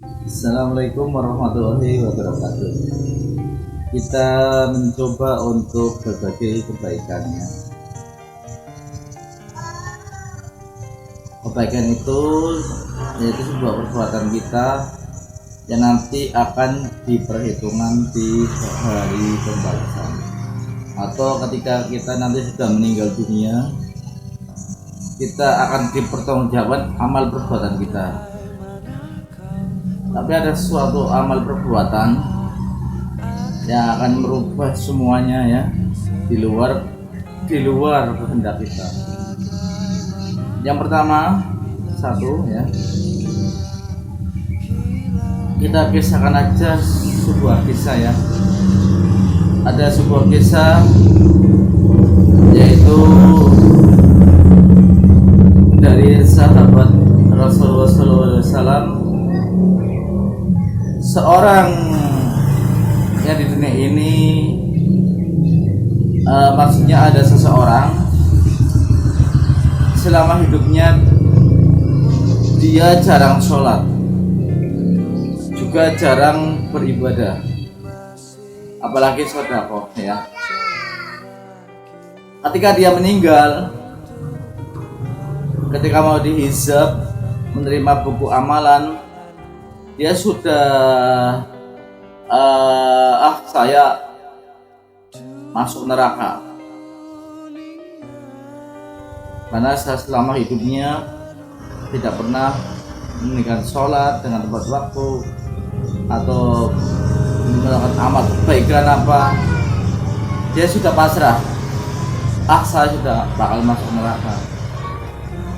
Assalamualaikum warahmatullahi wabarakatuh. Kita mencoba untuk berbagai kebaikannya. Kebaikan itu yaitu sebuah perbuatan kita yang nanti akan diperhitungkan di hari pembalasan, atau ketika kita nanti sudah meninggal dunia, kita akan dipertanggungjawabkan amal perbuatan kita. Tapi ada suatu amal perbuatan yang akan merubah semuanya, ya, di luar kehendak kita. Yang pertama, satu, ya, kita kisahkan aja sebuah kisah, ya. Ada sebuah kisah, yaitu dari sahabat Rasulullah SAW. Seorang yang di dunia ini, maksudnya ada seseorang selama hidupnya dia jarang sholat, juga jarang beribadah, apalagi sedekah, ya. Ketika dia meninggal, ketika mau dihisab, menerima buku amalan, dia sudah saya masuk neraka karena saya selama hidupnya tidak pernah menunaikan sholat dengan tepat waktu atau melakukan amal kebaikan apa. Dia sudah pasrah, saya sudah bakal masuk neraka.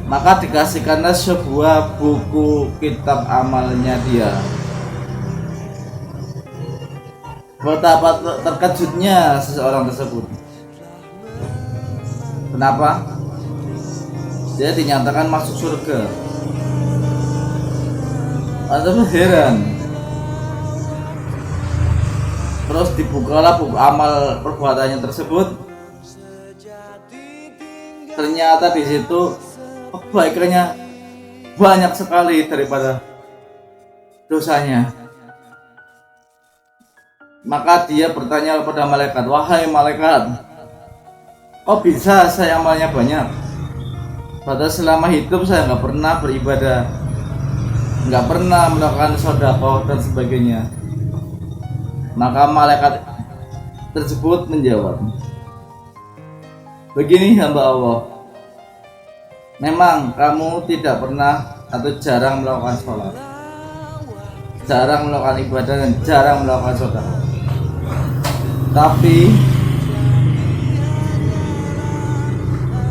Maka dikasihkanlah sebuah buku kitab amalnya dia. Betapa terkejutnya seseorang tersebut. Kenapa? Dia dinyatakan masuk surga. Atau heran. Terus dibukalah buku amal perbuatannya tersebut. Ternyata di situ kebaikannya banyak sekali daripada dosanya. Maka dia bertanya kepada malaikat, "Wahai malaikat, kok bisa saya amalnya banyak? Padahal selama hidup saya nggak pernah beribadah, nggak pernah melakukan sedekah dan sebagainya." Maka malaikat tersebut menjawab, "Begini hamba Allah, memang kamu tidak pernah atau jarang melakukan sholat, jarang melakukan ibadah, dan jarang melakukan sedekah. Tapi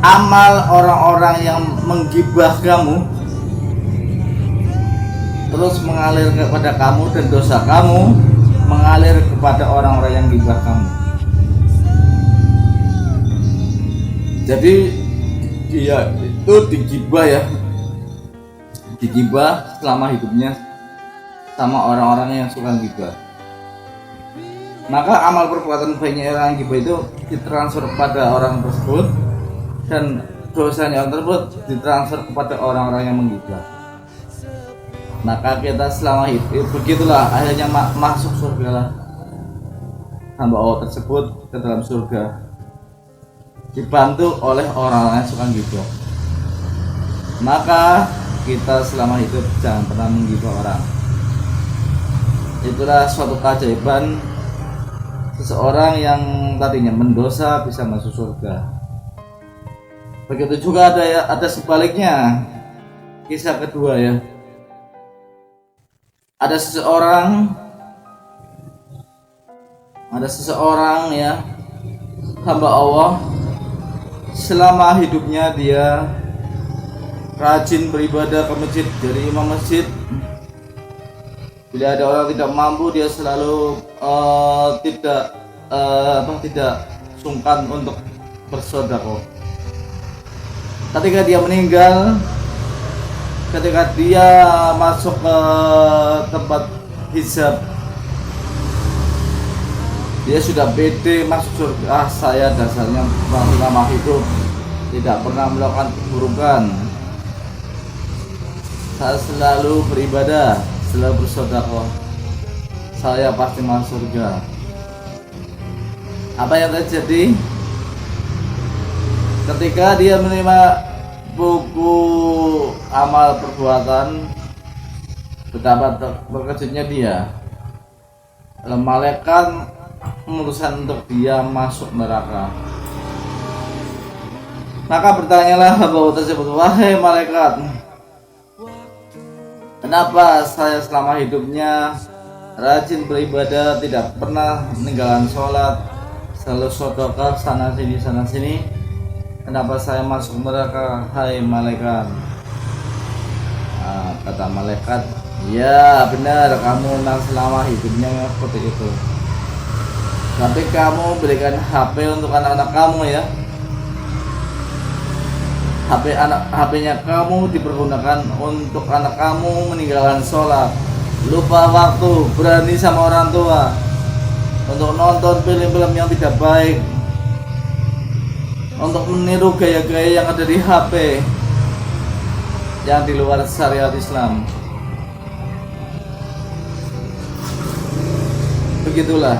amal orang-orang yang menggibah kamu terus mengalir kepada kamu, dan dosa kamu mengalir kepada orang-orang yang gibah kamu." Jadi dia itu digibah, ya, digibah selama hidupnya sama orang-orang yang suka gibah. Maka amal perbuatan baiknya orang gibah itu ditransfer kepada orang tersebut, dan dosanya orang tersebut ditransfer kepada orang-orang yang menggibah. Maka kita selama hidup begitulah akhirnya masuk surga lah hamba Allah tersebut ke dalam surga, dibantu oleh orang-orang yang suka gibah. Maka kita selama hidup jangan pernah menggibah orang. Itulah suatu keajaiban seseorang yang tadinya mendosa bisa masuk surga. Begitu juga ada sebaliknya, kisah kedua, ya. Ada seseorang, ya, hamba Allah, selama hidupnya dia rajin beribadah ke masjid, jadi imam masjid. Bila ada orang tidak mampu, dia selalu tidak sungkan untuk bersedekah. Ketika dia meninggal, ketika dia masuk ke tempat hisab, dia sudah pede masuk surga. Saya dasarnya selama hidup tidak pernah melakukan keburukan, saya selalu beribadah, setelah bersedekah saya pasti masuk surga. Apa yang terjadi ketika dia menerima buku amal perbuatan? Betapa terkejutnya dia. Malaikat memutuskan untuk dia masuk neraka. Maka bertanyalah bahwa tersebut, wahai malaikat, kenapa saya selama hidupnya rajin beribadah, tidak pernah meninggalkan sholat, selalu sedekah sana sini, kenapa saya masuk neraka, hai malaikat? Kata malaikat, ya benar, kamu memang selama hidupnya seperti itu, tapi kamu berikan HP untuk anak-anak kamu ya. HP-nya kamu dipergunakan untuk anak kamu meninggalkan sholat, lupa waktu, berani sama orang tua, untuk nonton film-film yang tidak baik, untuk meniru gaya-gaya yang ada di HP yang di luar syariat Islam. Begitulah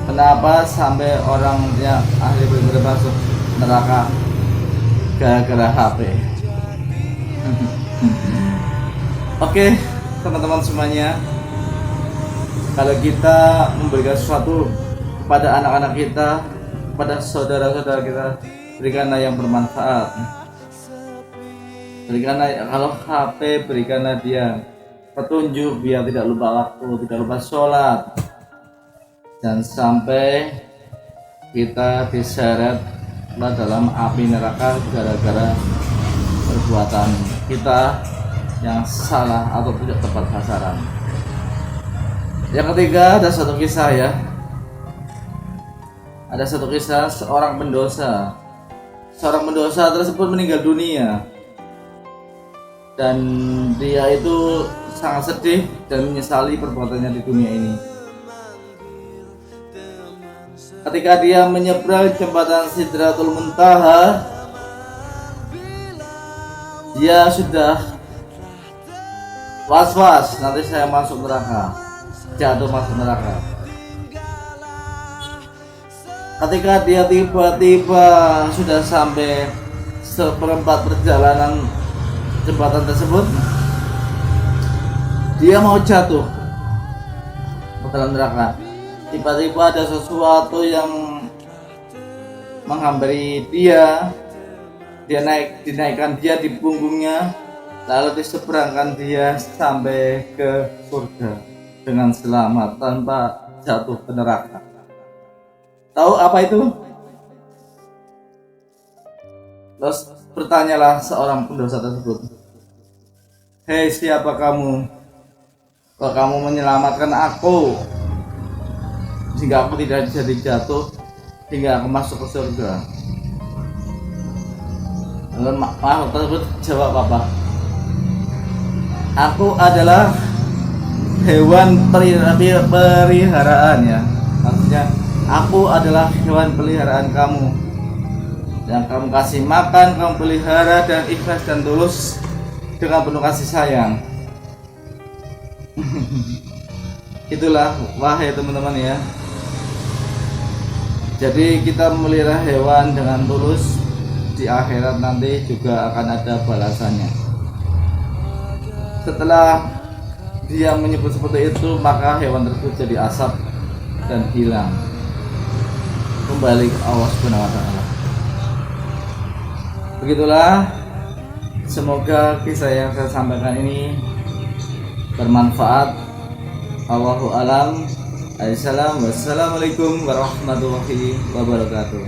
kenapa sampai orang yang ahli beribadah masuk neraka gara-gara HP. Oke, teman-teman semuanya, kalau kita memberikan sesuatu kepada anak-anak kita, kepada saudara-saudara kita, berikanlah yang bermanfaat. Berikanlah, kalau HP, berikanlah dia petunjuk biar tidak lupa waktu, tidak lupa sholat, dan sampai kita diseret dalam api neraka gara-gara perbuatan kita yang salah atau tidak tepat sasaran. Yang ketiga, ada satu kisah ya. Ada satu kisah seorang pendosa. Seorang pendosa tersebut meninggal dunia, dan dia itu sangat sedih dan menyesali perbuatannya di dunia ini. Ketika dia menyeberang jembatan Sidratul Muntaha, dia sudah was-was, nanti saya masuk neraka, jatuh masuk neraka. Ketika dia tiba-tiba sudah sampai seperempat perjalanan jembatan tersebut, dia mau jatuh ke dalam neraka. Tiba-tiba ada sesuatu yang menghampiri dia dinaikkan dia di punggungnya, lalu diseberangkan dia sampai ke surga dengan selamat tanpa jatuh ke neraka. Tahu apa itu? Terus bertanyalah seorang pendosa tersebut, hei, siapa kamu? Kalau kamu menyelamatkan aku sehingga aku tidak jadi jatuh, hingga aku masuk ke surga. Lalu makhluk tersebut jawab apa? Aku adalah hewan peliharaan ya. Maksudnya aku adalah hewan peliharaan kamu, yang kamu kasih makan, kamu pelihara dan ikhlas dan tulus dengan penuh kasih sayang. Itulah, wahai teman-teman ya. Jadi kita memelihara hewan dengan tulus, di akhirat nanti juga akan ada balasannya. Setelah dia menyebut seperti itu, maka hewan tersebut jadi asap dan hilang, kembali ke Allah Subhanahu wa Ta'ala. Begitulah, semoga kisah yang saya sampaikan ini bermanfaat. Allahu alam. Assalamualaikum warahmatullahi wabarakatuh.